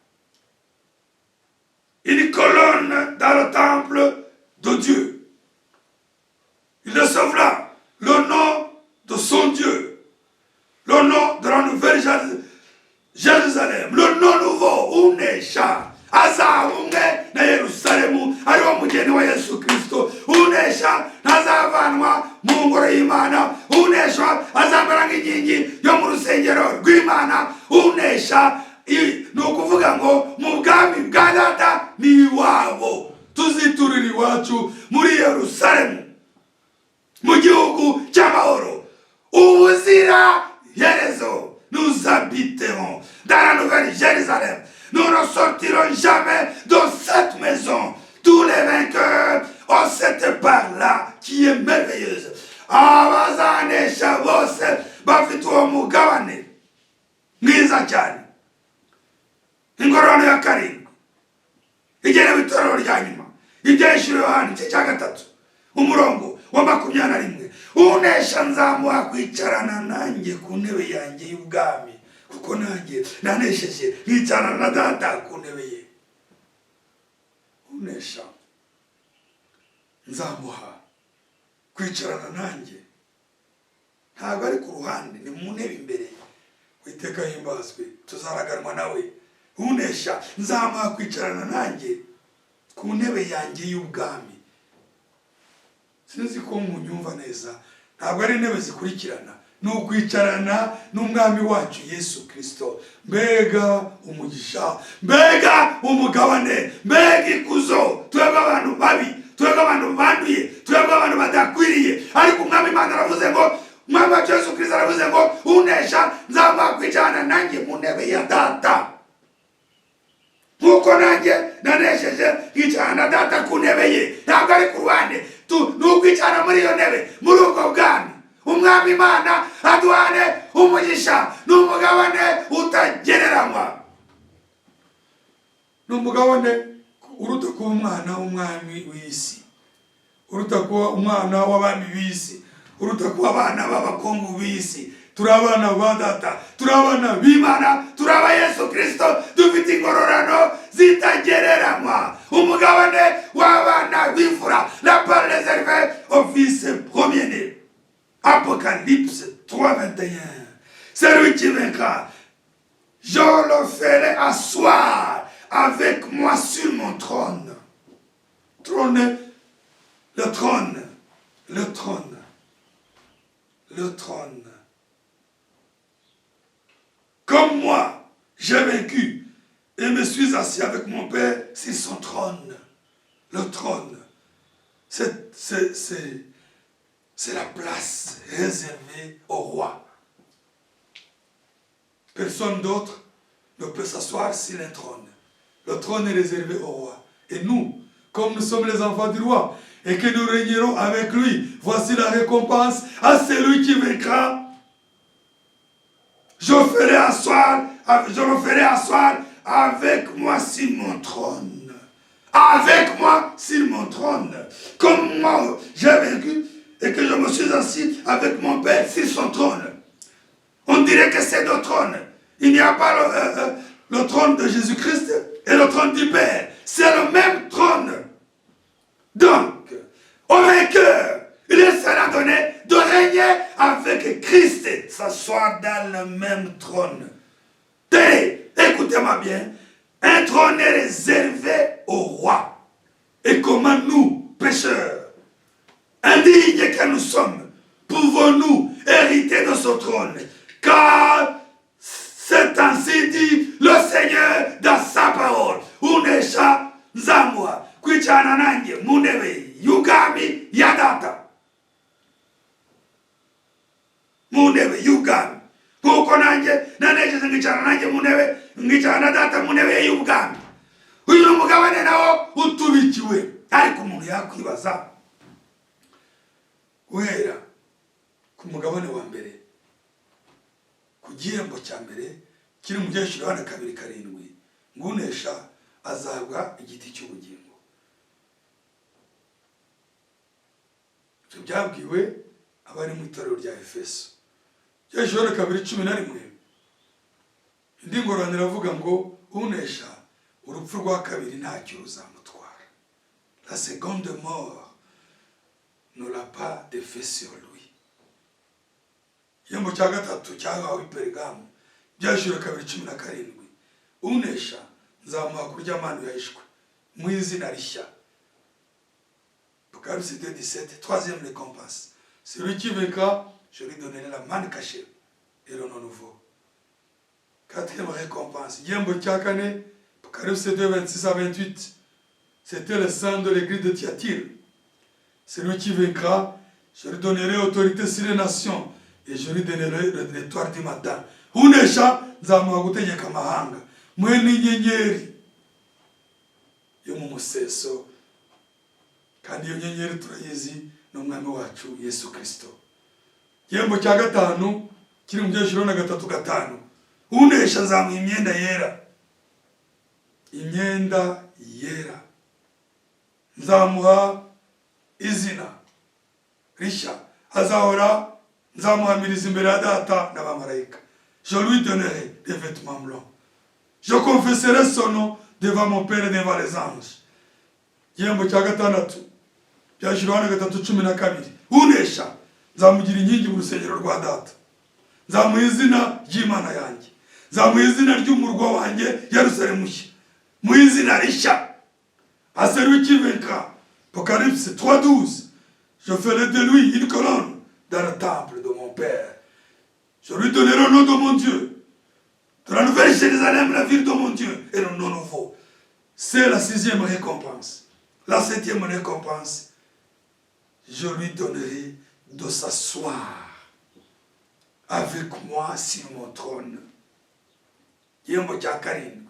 une colonne dans le temple de Dieu. Il recevra le nom de son Dieu, le nom de la nouvelle Jérusalem, le nom nouveau, Unesha. Azahunge na Yerusalemu ariwo mugeni wa Yesu Kristo. Unesha ntazavanwa mu ngoro y'Imana. Unesha azambara nk'inkingi yo mu rusengero rw'Imana. Unesha ni ukuvuga ngo mu bwami bwa Data ni iwabo. Tuziturira iwacu muri Yerusalemu, mu gihugu cy'amahoro ubuzira herezo. Nous habiterons dans la nouvelle Jérusalem. Nous ne sortirons jamais de cette maison. Tous les vainqueurs ont cette part-là qui est merveilleuse. Abazanesha bose bafite uwo mugabane mwiza cyane. Ingororano ya karindwi igenewe itorero rya nyuma, ibyahishuriwe Yohana igice cya 3 umurongo wa 21. Unesha nzamuha kwicarana nanjye ku ntebe yanjye y'ubwami, kuko nanjye nanesheje nkicarana na Data ku ntebe ye. Unesha nzamuha kwicarana nanjye, ntabwo ari ku ruhande, ni mu ntebe imbere. Uwiteka himbazwe, tuzaraganwa nawe. Unesha nzamuha kwicarana nanjye ku ntebe yanjye y'ubwami. Sinzi ko munyumva neza, ntabwo ari intebe zikurikirana, ni ukwicarana n'umwami wacu Yesu Kristo. Mbega umugisha, mbega umugabane, mbega ikuzo. Twebwe abantu babi, twebwe abantu banduye, twebwe abantu badakwiriye, ariko umwami Imana aravuze ngo, umwami wacu Yesu Kristo aravuze ngo, unesha nzamuha kwicarana nanjye mu ntebe ya Data, nkuko nanjye nanesheje nkicarana na Data ku ntebe ye. Ntabwo ari ku ruhande, nukwicara muri iyo ntebe, muri ubwo bwami. Umwami Imana aduhane umugisha n'umugabane utagereranywa. N'umugabane uruta kuba umwana w'umwami w'isi, uruta kuba umwana w'abami b'isi, uruta kuba abana b'abakungu b'isi. Turi abana ba Data, turi abana b'Imana, turi aba Yesu Kristo, dufite ingororano zitagereranywa. Umugabane w'abana b'imfura, la part réservée au fils premier-né. Apocalypse 3:21. Celui qui vaincra, je le ferai asseoir avec moi sur mon trône. Trône, le trône le trône. Comme moi, j'ai vaincu et me suis assis avec mon Père sur son trône. Le trône, c'est la place réservée au roi. Personne d'autre ne peut s'asseoir sur le trône. Le trône est réservé au roi. Et nous, comme nous sommes les enfants du roi, et que nous régnerons avec lui, voici la récompense à celui qui vaincra. Je le ferai asseoir avec moi sur mon trône. Avec moi sur mon trône. Comme moi, j'ai vaincu et que je me suis assis avec mon Père sur son trône. On dirait que c'est deux trônes. Il n'y a pas le trône de Jésus-Christ et le trône du Père. C'est le même trône. Donc, au vainqueur, il sera donné de régner avec Christ, s'asseoir dans le même trône. Tenez, écoutez-moi bien, un trône est réservé au roi. Et comment nous, pécheurs, indignes que nous sommes, pouvons-nous hériter de ce trône? Car c'est ainsi dit le Seigneur dans sa parole. Unesha zamwa kwichana nange munebe yugami yadata. Munebe yugami. Kuko nange nanesha ngichana nange munebe ngichana data munebe yugami. Uyu mugabane nawo utubikiwe. Ariko umuntu yakwibaza guhera ku mugabane wa mbere ku gihembo cya mbere kiri mu byeshuri Yohana 2:7 ngunesha azabwa igiti cy'ubugingo. Ibyo byabwiwe abari mu itorero rya Efeso. Byeshuri Yohana 2:11 indi ngorane iravuga ngo unesha urupfu rwa kabiri ntacyo ruzamutwara. La seconde mort n'aura pas d'effet sur lui. Igihembo cya gatatu cyahawe Pergamo byashuri 2:17 unesha nzamuha kurya amanu yahishwe mu izina rishya. Apocalypse 2:17 troisième récompense. Celui qui vaincra, je lui donnerai la manne cachée et le nom nouveau. Quatrième récompense. Igihembo cya kane Apocalypse 2:26-28 c'était le sang de l'église de Thyatire. Celui qui vaincra, je lui donnerai autorité sur les nations et je lui donnerai l'étoile du matin. Unesha nzamuha gutegeka amahanga mwene inyenyeri yo mu museso, kandi iyo nyenyeri turayizi n'umwami wacu Yesu Kristo. Igihembo cya gatanu kiri mu byeshuri Yohana 3:5 unesha nzamuha imyenda yera. Imyenda yera. Nzamuha izina rishya azahora nzamuhamiriza imbere ya data n'abamarayika. Je lui donnerai des vêtements blancs. Je confesserai son nom devant mon Père et devant les anges. Igihembo cya gatandatu byashuri Yohana 3:12 unesha nzamugira inkingi mu rusengero rwa data. Nzamuha izina ry'Imana yanjye. Nzamuha izina ry'umurwa wanjye Yerusalemu nshya. Mu izina rishya. À celui qui vaincra, Apocalypse 3:12, je ferai de lui une colonne dans le temple de mon Père. Je lui donnerai le nom de mon Dieu. De la nouvelle Jérusalem, la ville de mon Dieu, et le nom nouveau. C'est la 6e récompense. La 7e récompense, je lui donnerai de s'asseoir avec moi sur mon trône. Igihembo cya karindwi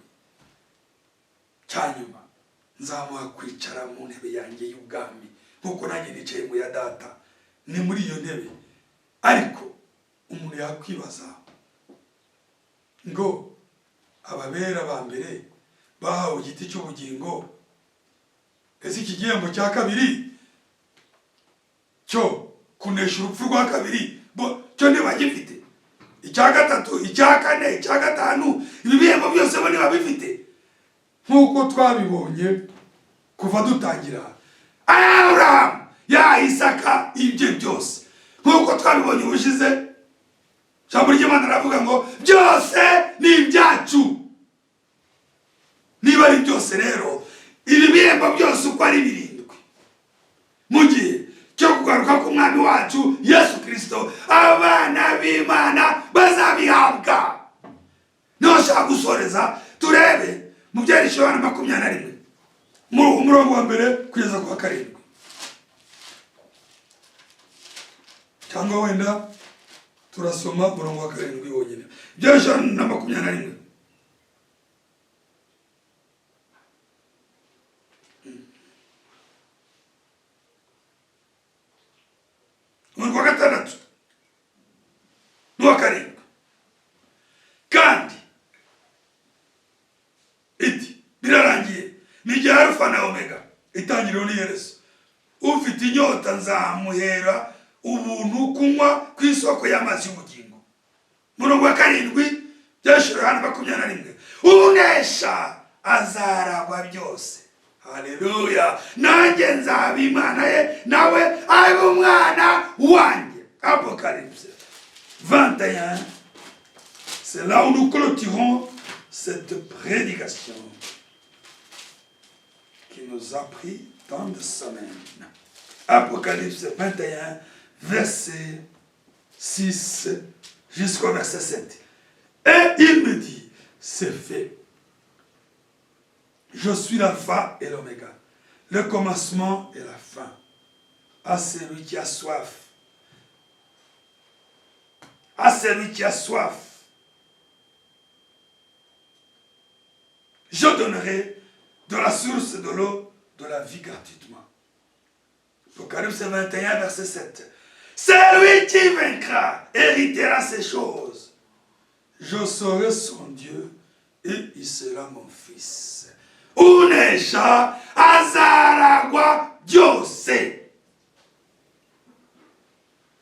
cyanyuma nzamuha kwicara mu ntebe yanjye y'ubwami nkuko nanjye nicaye mu ya data. Ni muri iyo ntebe. Ariko umuntu yakwibaza ngo ababera ba mbere bahawe igiti cy'ubugingo, ese iki gihembo cya kabiri cyo kunesha urupfu rwa kabiri cyo ntibagifite? Icya gatatu, icya kane, icya gatanu, ibi bihembo byose bo ntibabifite? Nkuko twabibonye kuva dutangira Abraham ya Isaka ibye byose, nkuko twabibonye ubushize ijambo ry'Imana ravuga ngo byose ni ibyacu. Niba ari byose rero ibi bihembo byose uko ari 7 mu gihe cyo kugaruka k'umwami wacu Yesu Kristo abana b'Imana bazabihabwa. Niho nshaka gusoreza turebe mu byerekezo Yohana 21 umurongo wa mbere kugeza ku wa 7, cyangwa wenda turasoma umurongo wa 7 wonyine. Byerekezo Yohana 21 umurongo wa 6 n'uwa 7. Kandi iti birarangiye, ni igihe Alfa na Omega, itangiriro n'iherezo. Ufite inyota nzamuhera ubuntu kunywa ku isoko y'amazi y'ubugingo. Umurongo wa 7 byerekezo Yohana 21. Unesha azaragwa byose. Haleluya. Nanjye nzaba Imana ye, nawe abe umwana wanjye. Apocalypse 21. C'est là où nous clôturons cette prédication qui nous a pris tant de semaines. Apocalypse 21, verset 6 jusqu'au verset 7. Et il me dit, c'est fait. Je suis l'alpha et l'oméga, le commencement et la fin. À celui qui a soif, à celui qui a soif, je donnerai de la source de l'eau de la vie gratuitement. Apocalypse 21, verset 7. Celui qui vaincra héritera ces choses. Je serai son Dieu et il sera mon fils. Unesha azaragwa byose.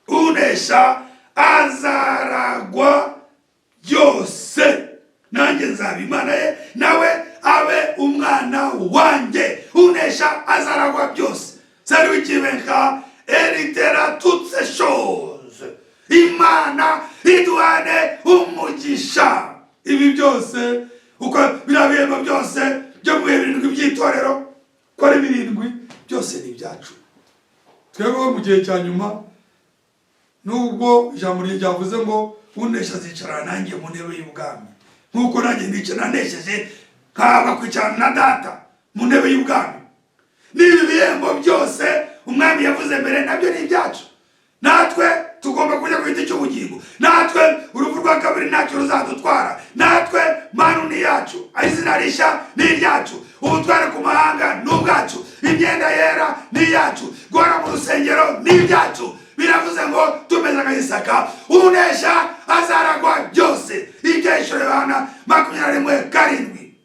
Unesha azaragwa byose. Nanjye nzaba Imana ye, nawe abe umwana wanjye. Unesha azaragwa byose. Celui qui vaincra héritera toutes ces choses. Imana iduhane umugisha. Ibi byose uko birabiyemo byose byo mu 7 by'itorero ko ari 7 byose ni byacu. twebwe mu gihe cya nyuma, nubwo ijambo ryavuze ngo unesha azicara nanjye mu ntebe y'ubwami, nk'uko nanjye ndicara nesheje nkaba kwicarana na data mu ntebe y'ubwami. N'ibi bihembo byose umwami yavuze mbere nabyo ni ibyacu. Natwe tugomba kujya ku giti cy'ubugingo. Natwe urupfu rwa kabiri ntacyo ruzadutwara. Natwe manu ni yacu, izina rishya ni iryacu, ubutware ku mahanga ni ubwacu, imyenda yera ni yacu, guhora mu rusengero ni ibyacu. Biravuze ngo tumeze nka Isaka, unesha azaragwa byose. Ibyerekezo Yohana 21:7.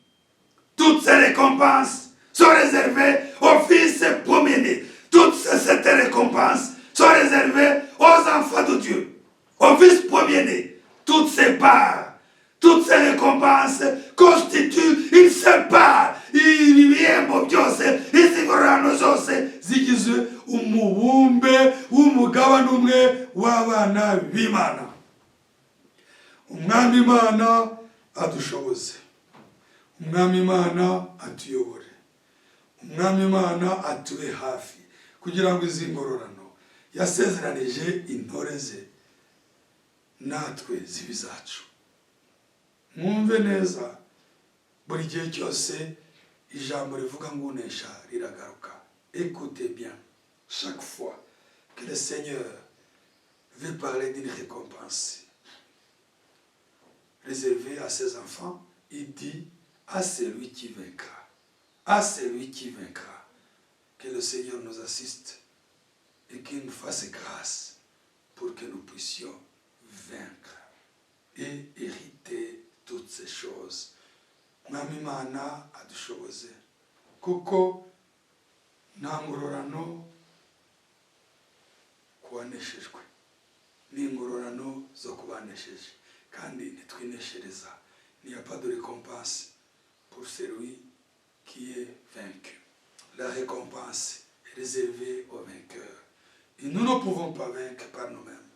Toutes ces récompenses sont réservées aux fils premiers-nés. Toutes ces récompenses sont réservées aux enfants de Dieu, aux fils premiers-nés. Toutes ces parts, toutes ces récompenses constituent une seule part. Ibihembo byose, izingororano zose zigize umubumbe w'umugabane umwe w'abana b'Imana. Umwami Imana adushoboze, umwami Imana atuyobore, umwami Imana atube hafi, kugira ngo izi ngororano yasezeranije intore ze natwe zibe zacu. Mwumve neza, buri gihe cyose ijambo rivuga ngo unesha riragaruka. Écoutez bien, chaque fois que le Seigneur veut parler d'une récompense réservée à ses enfants, il dit à celui qui vaincra, à celui qui vaincra. Que le Seigneur nous assiste et qu'il nous fasse grâce pour que nous puissions vaincre et hériter toutes ces choses. Mwami Imana adushoboze, kuko nta ngororano kubaneshejwe, ni ingororano zo kubanesheje, kandi ntitwineshereza. Il n'y a pas de récompense pour celui qui est vaincu. La récompense est réservée aux vainqueurs. Et nous ne pouvons pas vaincre par nous-mêmes.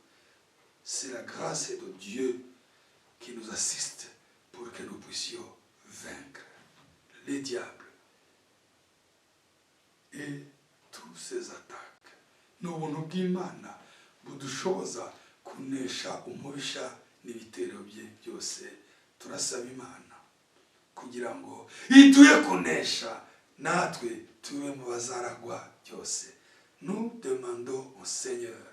C'est la grâce de Dieu qui nous assiste pour que nous puissions vaincre les diables et toutes ces attaques n'ubuntu bw'Imana budushoboza kunesha umubisha n'ibitero bye byose. Turasaba Imana kugira ngo ituye kunesha natwe tube mu bazaragwa byose. Nous demandons au Seigneur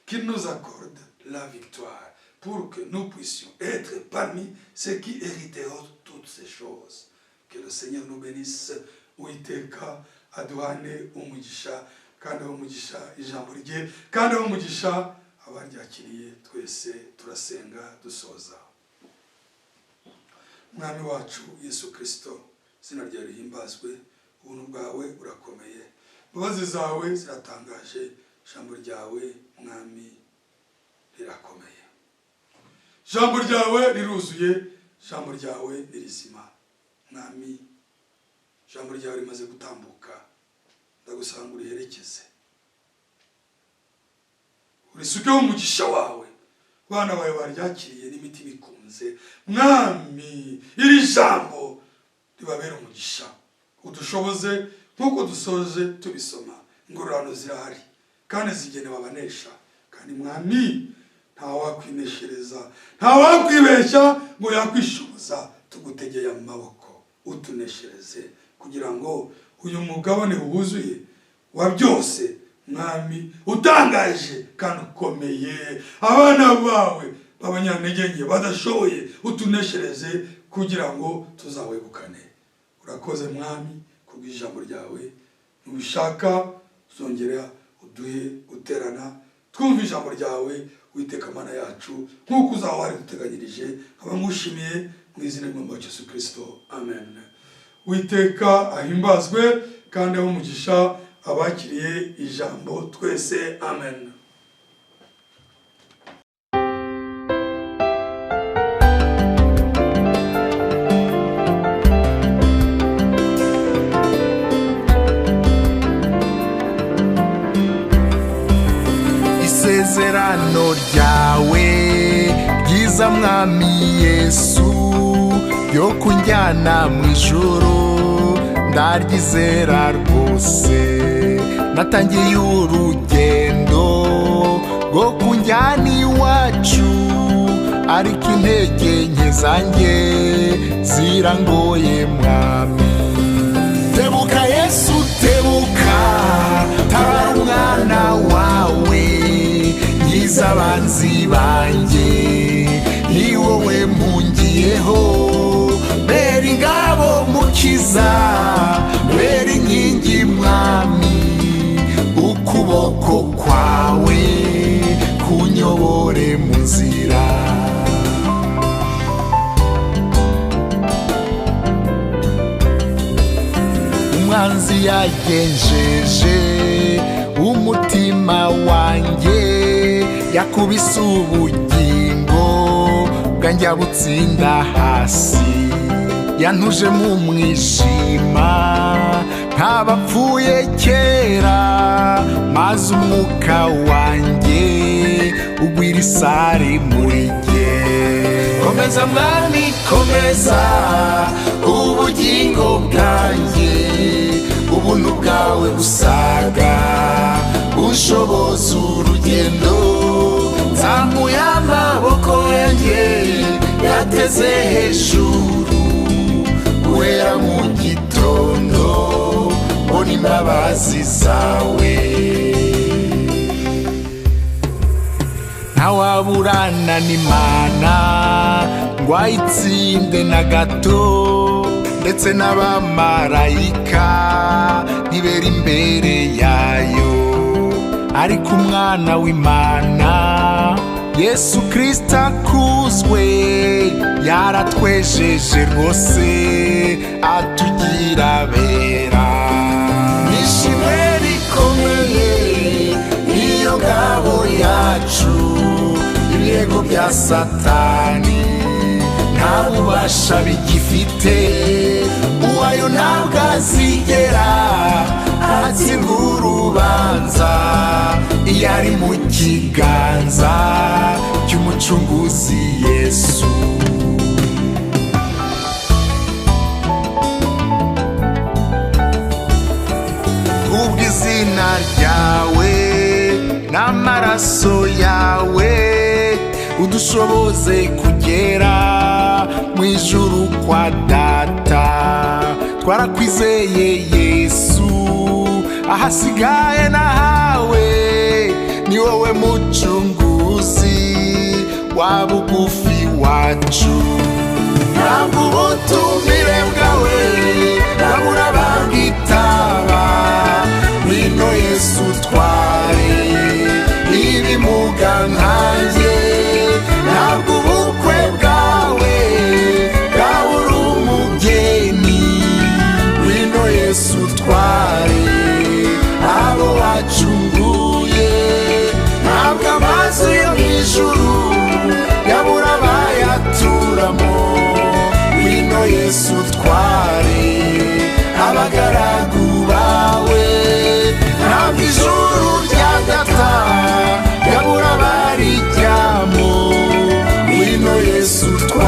qu'il nous accorde la victoire pour que nous puissions être parmi ceux qui hériteront toutes ces choses. Que le Seigneur nous bénisse. Uwiteka aduhane umugisha kandi umugisha ijambo rye kandi umugisha abaryakiriye. Twese turasenga dusoza. Mwami wacu Yesu Kristo, izina ryawe rihimbazwe, ubuntu bwawe burakomeye, imbabazi zawe ziratangaje, ijambo ryawe Mwami rirakomeye, ijambo ryawe riruzuye, ijambo ryawe ni rizima. Mwami, ijambo ryawe rimaze gutambuka, ndagusaba ngo uriherekeze, urisukeho umugisha wawe, bana bawe baryakiriye n'imitima ikunze. Mwami, iri jambo ribabera umugisha, udushoboze nk'uko dusoje tubisoma. Ingororano zirahari kandi zigenewe abanesha, kandi Mwami ntawakwineshereza, ntawakwibeshya ngo yakwishoboza. Tugutegeye amaboko, utuneshereze kugira ngo uyu mugabane wuzuye wa byose Mwami utangaje kandi ukomeye, abana bawe b'abanyantege nke badashoboye, utuneshereze kugira ngo tuzawegukane. Urakoze Mwami kubw'ijambo ryawe, nubishaka uzongera uduhe guterana twumva ijambo ryawe. Uwiteka Mana yacu, nk'uko uzaba wari duteganyirije, abamushimiye mu izina ry'Umwami Yesu Kristo, amen. Uwiteka ahimbazwe kandi aho umugisha abakiriye ijambo twese, amen. Isezerano ryawe ryiza Mwami Yesu ryo kunjyana mu ijuru ndaryizera rwose. Natangiye urugendo rwo kunjyana iwacu, ariko intege nke zanjye zirangoye Mwami. Tebuka Yesu tebuka, tabara umwana wawe, nkiza abanzi banjye, ni wowe mpungiyeho. Bera ingabo mukiza, bera inkingi Mwami, ukuboko kwawe kunyobore mu nzira. Umwanzi yagenjeje umutima wanjye, yakubise ubugingo bwanjye butsinda hasi. Yantuje mu mwijima nk'abapfuye kera, maze umwuka wanjye ugwira isari muri jye. Komeza Mwami komeza ubugingo bwanjye, ubuntu bwawe busaga bushoboza urugendo. Nzamuye amaboko yanjye yateze hejuru, guhera mu gitondo mbona imbabazi zawe. Ntawaburana n'Imana ngo ayitsinde na gato, ndetse n'abamarayika ntibera imbere yayo. Ariko umwana w'Imana Yesu Kristo akuzwe, yaratwejeje rwose atugira abera. Nishimwe rikomeye niyo ngabo yacu, ibirego bya Satani nta bubasha bigifite. Uwayo ntabwo azigera atsindwa urubanza, iyo ari mu kiganza cy'umucunguzi Yesu. Kubw'izina ryawe n'amaraso yawe udushoboze kugera mu ijuru kwa data. Twarakwizeye Yesu, ahasigaye nahawe ni wowe mucunguzi wa bugufi wacu. Ntabwo ubutumire bwawe nabura babwitaba, ngwino Yesu utware ibimuga nkanjye. Ntabwo ubukwe bwawe bwabura umugeni, ngwino Yesu utware abo wacunguye. Ntabwo amazu yo mu ijuru yabura abayaturamo, ngwino Yesu utware abagaragu bawe. Ntabwo ijuru rya data yabura abarijyamo, ngwino Yesu utware